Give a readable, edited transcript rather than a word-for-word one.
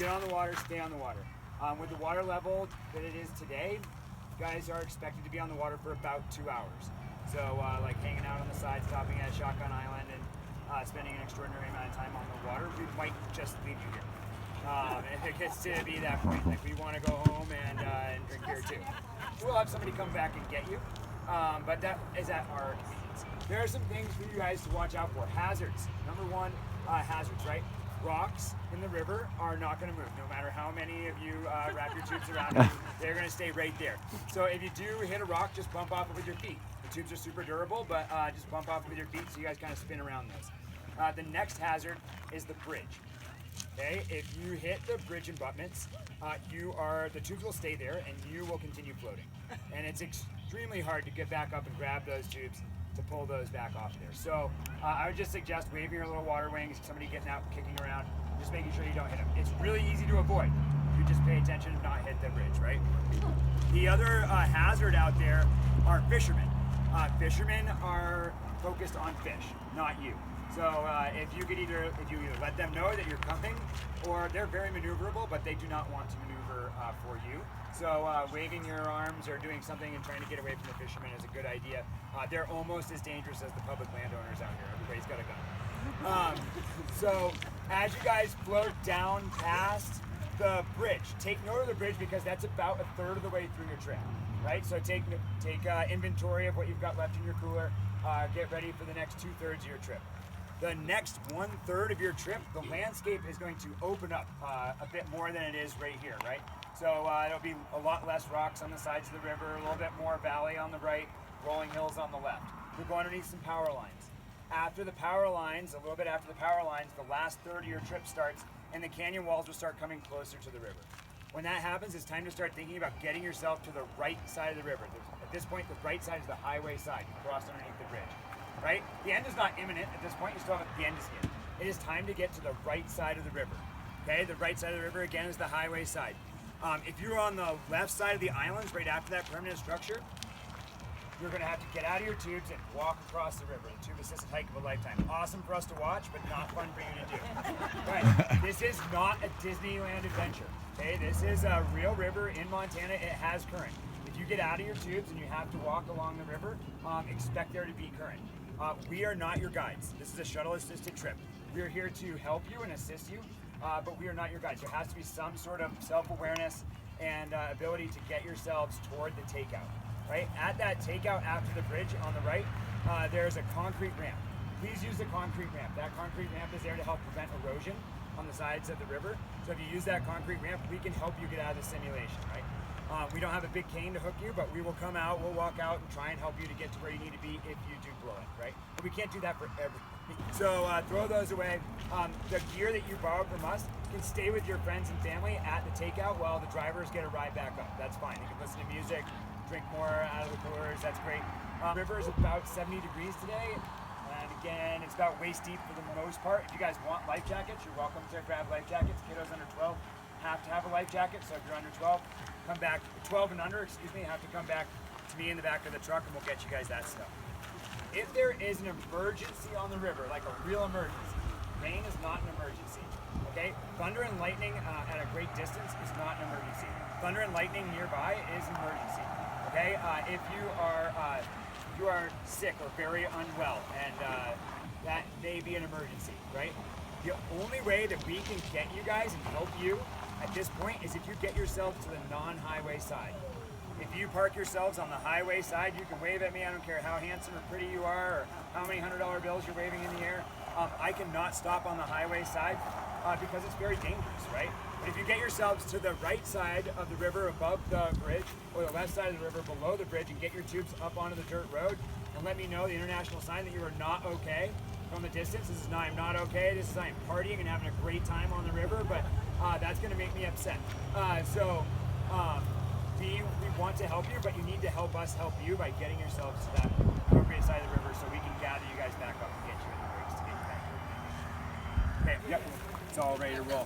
Get on the water, stay on the water. With the water level that it is today, guys are expected to be on the water for about 2 hours. So like hanging out on the side, stopping at Shotgun Island, and spending an extraordinary amount of time on the water, we might just leave you here. If it gets to be that point, like we want to go home and drink beer too. We'll have somebody come back and get you, but that is at our convenience. There are some things for you guys to watch out for. Hazards. Number one, hazards, right? Rocks in the river are not going to move. No matter how many of you wrap your tubes around them, they're going to stay right there. So if you do hit a rock, just bump off it with your feet. The tubes are super durable, but just bump off it with your feet so you guys kind of spin around those. The next hazard is the bridge. Okay, if you hit the bridge abutments, the tubes will stay there and you will continue floating. And it's extremely hard to get back up and grab those tubes to pull those back off there. So I would just suggest waving your little water wings, somebody getting out, kicking around, just making sure you don't hit them. It's really easy to avoid. You just pay attention and not hit the bridge, right? The other hazard out there are fishermen. Fishermen are focused on fish, not you. So if you either let them know that you're coming, or they're very maneuverable, but they do not want to maneuver for you. So waving your arms or doing something and trying to get away from the fishermen is a good idea. They're almost as dangerous as the public landowners out here. Everybody's got a gun. So as you guys float down past the bridge, take note of the bridge because that's about a third of the way through your trip, right? So take inventory of what you've got left in your cooler. Get ready for the next 2/3 of your trip. The next 1/3 of your trip, the landscape is going to open up a bit more than it is right here, right? So it'll be a lot less rocks on the sides of the river, a little bit more valley on the right, rolling hills on the left. We're going underneath some power lines. After the power lines, a little bit after the power lines, the last third of your trip starts and the canyon walls will start coming closer to the river. When that happens, it's time to start thinking about getting yourself to the right side of the river. At this point, the right side is the highway side. You cross underneath the bridge. Right? The end is not imminent at this point. You still have the end is here. It is time to get to the right side of the river. Okay? The right side of the river, again, is the highway side. If you're on the left side of the islands, right after that permanent structure, you're going to have to get out of your tubes and walk across the river. The tube-assisted hike of a lifetime. Awesome for us to watch, but not fun for you to do. Right? This is not a Disneyland adventure. Okay? This is a real river in Montana. It has current. If you get out of your tubes and you have to walk along the river, expect there to be current. We are not your guides. This is a shuttle-assisted trip. We are here to help you and assist you, but we are not your guides. There has to be some sort of self-awareness and ability to get yourselves toward the takeout. Right? At that takeout after the bridge on the right, there's a concrete ramp. Please use the concrete ramp. That concrete ramp is there to help prevent erosion on the sides of the river. So if you use that concrete ramp, we can help you get out of the simulation, right? We don't have a big cane to hook you, but we will come out, we'll walk out and try and help you to get to where you need to be if you do blow it, right? But we can't do that for everything. So throw those away. The gear that you borrowed from us can stay with your friends and family at the takeout while the drivers get a ride back up. That's fine. You can listen to music, drink more out of the coolers, that's great. The river is about 70 degrees today. And again, it's about waist deep for the most part. If you guys want life jackets, you're welcome to grab life jackets. Kiddos under 12 have to have a life jacket, so if you're under 12, come back, 12 and under, have to come back to me in the back of the truck and we'll get you guys that stuff. If there is an emergency on the river, like a real emergency, rain is not an emergency, okay? Thunder and lightning at a great distance is not an emergency. Thunder and lightning nearby is an emergency, okay? If you are sick or very unwell, and that may be an emergency, right? The only way that we can get you guys and help you at this point is if you get yourself to the non-highway side. If you park yourselves on the highway side, you can wave at me. I don't care how handsome or pretty you are or how many $100 bills you're waving in the air. I cannot stop on the highway side because it's very dangerous, right? But if you get yourselves to the right side of the river above the bridge or the left side of the river below the bridge and get your tubes up onto the dirt road and let me know the international sign that you are not okay from the distance. This is not, I'm not okay. This is I'm partying and having a great time on the river, but that's going to make me upset. We want to help you, but you need to help us help you by getting yourselves to that appropriate side of the river so we can gather you guys back up and get you in the brakes to get you back. Okay, yep, it's all ready to roll.